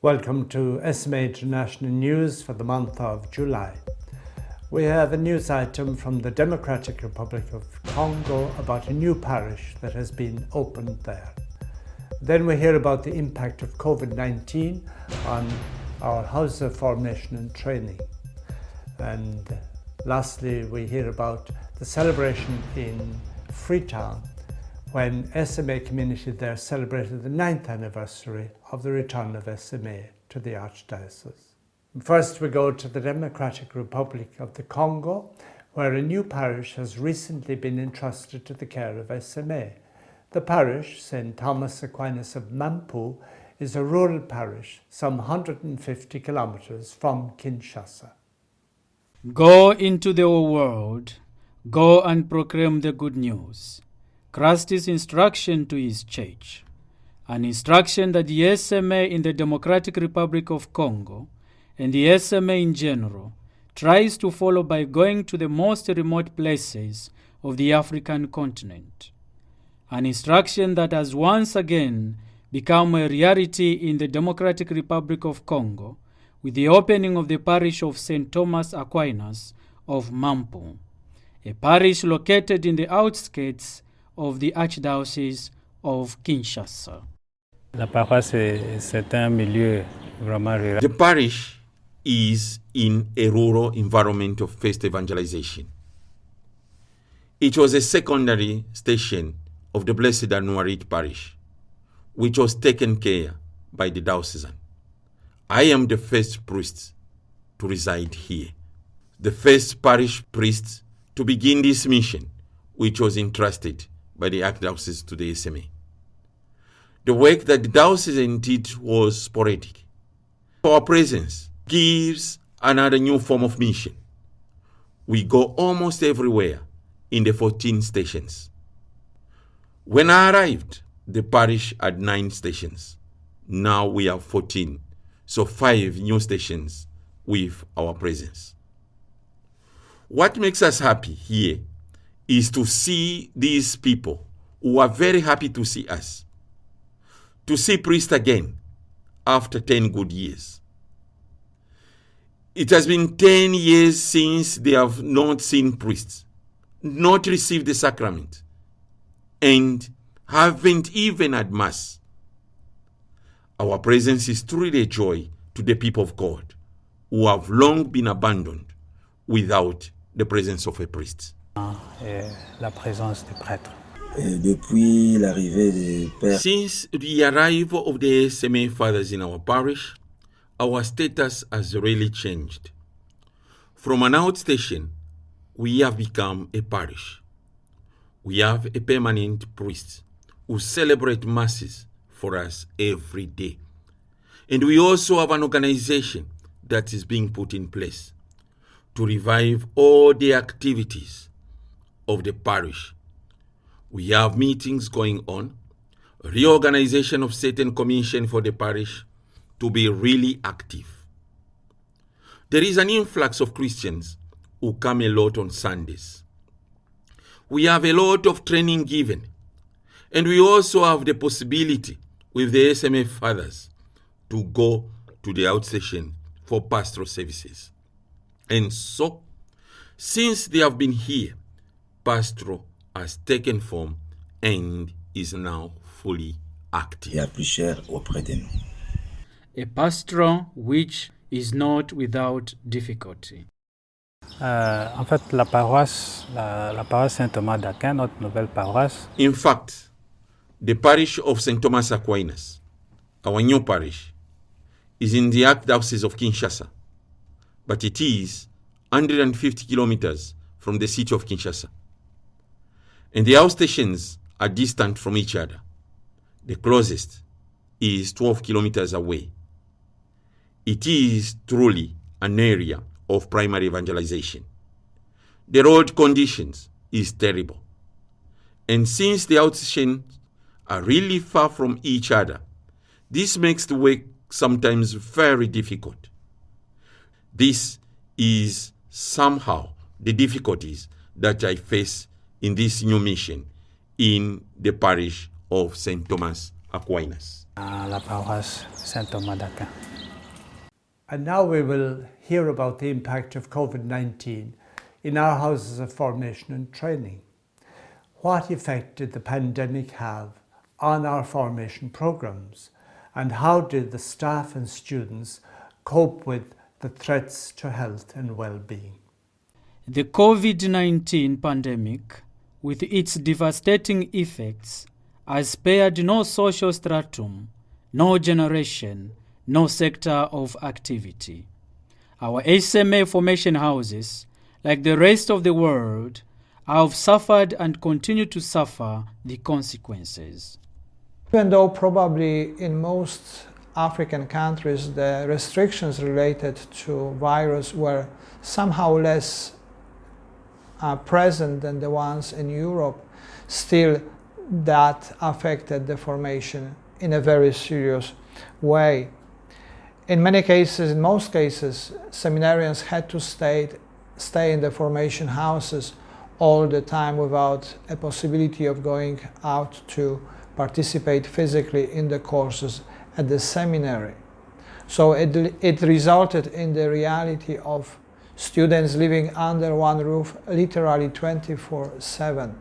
Welcome to SMA International News for the month of July. We have a news item from the Democratic Republic of Congo about a new parish that has been opened there. Then we hear about the impact of COVID-19 on our house of formation and training. And lastly, we hear about the celebration in Freetown when SMA community there celebrated the 9th anniversary of the return of SMA to the Archdiocese. First, we go to the Democratic Republic of the Congo, where a new parish has recently been entrusted to the care of SMA. The parish, St. Thomas Aquinas of Mampu, is a rural parish some 150 kilometers from Kinshasa. Go into the whole world, go and proclaim the good news. Christ's instruction to his church, an instruction that the SMA in the Democratic Republic of Congo and the SMA in general tries to follow by going to the most remote places of the African continent. An instruction that has once again become a reality in the Democratic Republic of Congo with the opening of the parish of St. Thomas Aquinas of Mampu, a parish located in the outskirts of the Archdiocese of Kinshasa. La paroisse, c'est un milieu vraiment rural. The parish is in a rural environment of first evangelization. It was a secondary station of the Blessed Anouarit parish, which was taken care by the diocesan. I am the first priest to reside here, the first parish priest to begin this mission, which was entrusted by the Archdiocese to the SMA. The work that the diocesan did was sporadic. Our presence gives another new form of mission. We go almost everywhere in the 14 stations. When I arrived, the parish had 9 stations. Now we have 14, so 5 new stations with our presence. What makes us happy here is to see these people who are very happy to see us, to see priests again after 10 good years. It has been 10 years since they have not seen priests, not received the sacrament, and haven't even had Mass. Our presence is truly a joy to the people of God who have long been abandoned without the presence of a priest. La présence des prêtres. Depuis l'arrivée des pères. Since the arrival of the SMA fathers in our parish, our status has really changed. From an outstation, we have become a parish. We have a permanent priest who celebrates masses for us every day. And we also have an organization that is being put in place to revive all the activities of the parish. We have meetings going on, reorganization of certain commission for the parish to be really active. There is an influx of Christians who come a lot on Sundays. We have a lot of training given, and we also have the possibility with the SMA fathers to go to the outstation for pastoral services. And so, since they have been here, pastoral has taken form and is now fully active. Et la plus chère auprès de nous. A pastoral which is not without difficulty. En fait, la paroisse Saint-Thomas d'Aquin, notre nouvelle paroisse. In fact, the parish of St. Thomas Aquinas, our new parish, is in the Archdiocese of Kinshasa, but it is 150 kilometers from the city of Kinshasa. And the outstations are distant from each other. The closest is 12 kilometers away. It is truly an area of primary evangelization. The road conditions is terrible. And since the outstations are really far from each other, this makes the work sometimes very difficult. This is somehow the difficulties that I face in this new mission in the parish of St. Thomas Aquinas. la paroisse Saint-Thomas d'Aquin. And now we will hear about the impact of COVID-19 in our houses of formation and training. What effect did the pandemic have on our formation programs, and how did the staff and students cope with the threats to health and well-being? The COVID-19 pandemic, with its devastating effects, has spared no social stratum, no generation, no sector of activity. Our SMA formation houses, like the rest of the world, have suffered and continue to suffer the consequences. Even though probably in most African countries the restrictions related to virus were somehow less present than the ones in Europe, still that affected the formation in a very serious way. In many cases, in most cases, seminarians had to stay in the formation houses all the time without a possibility of going out to participate physically in the courses at the seminary. So it resulted in the reality of students living under one roof literally 24/7.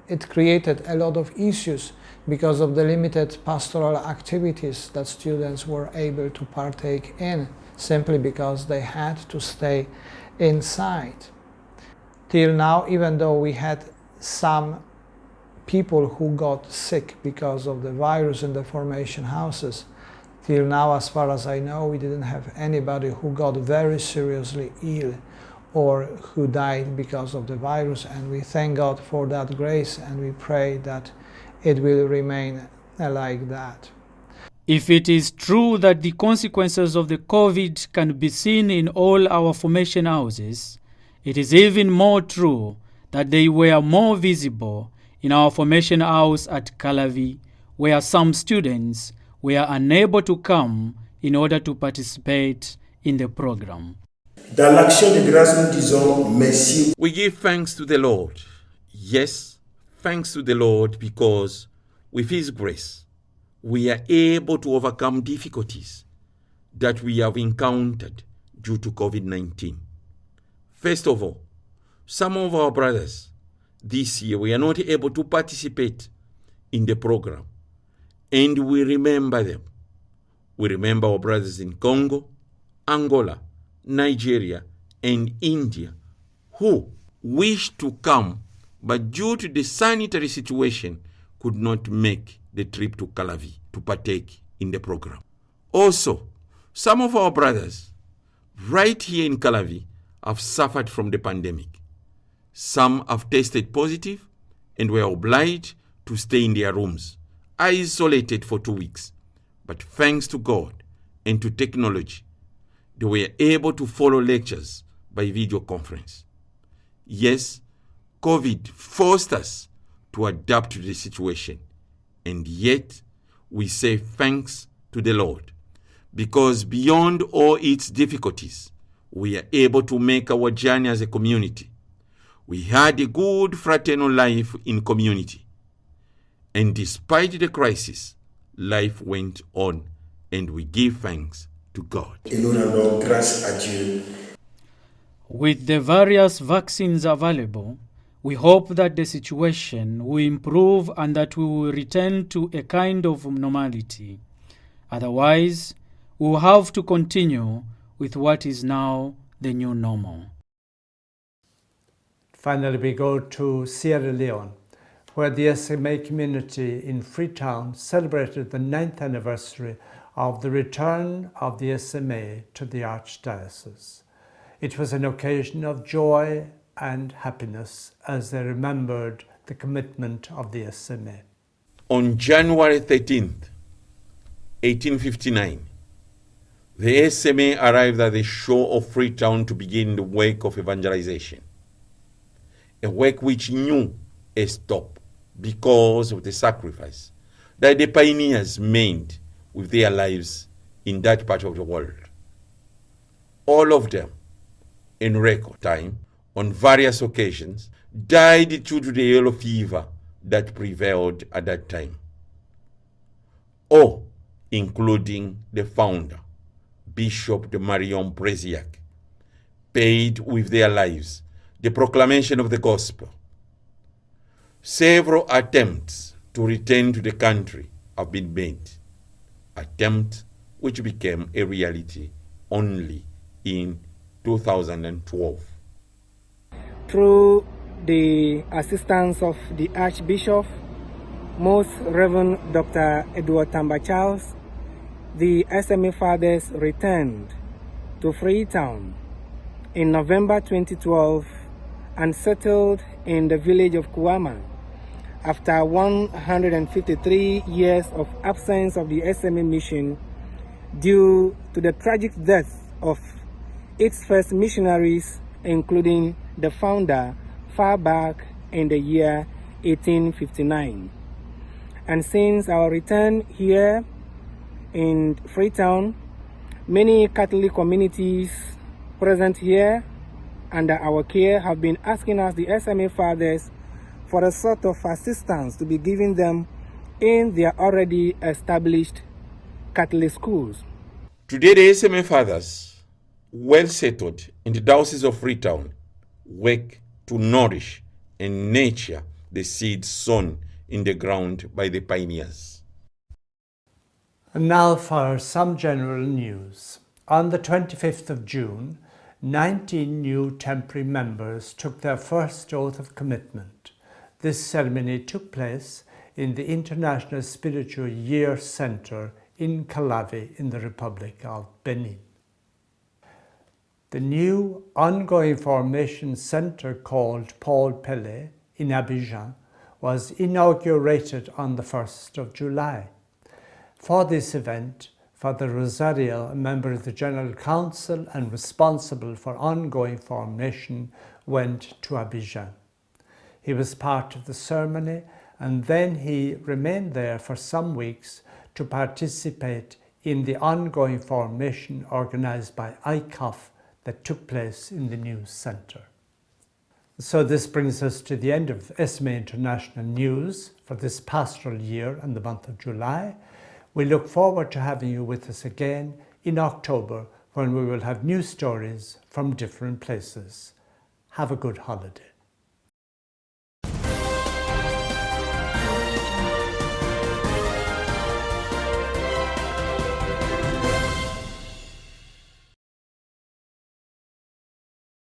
It created a lot of issues because of the limited pastoral activities that students were able to partake in, simply because they had to stay inside. Till now, even though we had some people who got sick because of the virus in the formation houses, till now, as far as I know, we didn't have anybody who got very seriously ill or who died because of the virus, and we thank God for that grace, and we pray that it will remain like that. If it is true that the consequences of the COVID can be seen in all our formation houses, it is even more true that they were more visible in our formation house at Calavi, where some students were unable to come in order to participate in the program. Dans l'action de grâce, nous disons merci. We give thanks to the Lord. Yes, thanks to the Lord, because with His grace, we are able to overcome difficulties that we have encountered due to COVID-19. First of all, some of our brothers this year were not able to participate in the program, and we remember them. We remember our brothers in Congo, Angola, Nigeria, and India who wished to come, but due to the sanitary situation could not make the trip to Calavi to partake in the program. Also, some of our brothers right here in Calavi have suffered from the pandemic. Some have tested positive and were obliged to stay in their rooms, isolated for 2 weeks. But thanks to God and to technology, they were able to follow lectures by video conference. Yes, COVID forced us to adapt to the situation, and yet we say thanks to the Lord, because beyond all its difficulties, we are able to make our journey as a community. We had a good fraternal life in community, and despite the crisis, life went on, and we give thanks to God. Et nous rendons grâce à Dieu. With the various vaccines available, we hope that the situation will improve and that we will return to a kind of normality. Otherwise, we will have to continue with what is now the new normal. Finally, we go to Sierra Leone, where the SMA community in Freetown celebrated the 9th anniversary of the return of the SMA to the Archdiocese. It was an occasion of joy and happiness as they remembered the commitment of the SMA. On January 13th, 1859, the SMA arrived at the shore of Freetown to begin the work of evangelization, a work which knew a stop because of the sacrifice that the pioneers made with their lives in that part of the world. All of them, in record time, on various occasions, died due to the yellow fever that prevailed at that time. Oh, including the founder, Bishop de Marion Bresiac, paid with their lives the proclamation of the gospel. Several attempts to return to the country have been made, attempts which became a reality only in 2012. Through the assistance of the Archbishop, Most Reverend Dr. Edward Tamba Charles, the SMA Fathers returned to Freetown in November 2012 and settled in the village of Kuama after 153 years of absence of the SMA mission due to the tragic death of its first missionaries, including the founder far back in the year 1859. And since our return here in Freetown, many Catholic communities present here under our care have been asking us, the SMA Fathers, for a sort of assistance to be given them in their already established Catholic schools. Today, the SMA Fathers, well settled in the Diocese of Freetown, work to nourish and nurture the seeds sown in the ground by the pioneers. And now for some general news. On the 25th of June, 19 new temporary members took their first oath of commitment. This ceremony took place in the International Spiritual Year Centre in Calavi in the Republic of Benin. The new ongoing formation centre called Paul Pellet in Abidjan was inaugurated on the 1st of July. For this event, Father Rosario, a member of the General Council and responsible for ongoing formation, went to Abidjan. He was part of the ceremony and then he remained there for some weeks to participate in the ongoing formation organised by ICOF that took place in the new centre. So this brings us to the end of SMA International News for this pastoral year and the month of July. We look forward to having you with us again in October when we will have new stories from different places. Have a good holiday.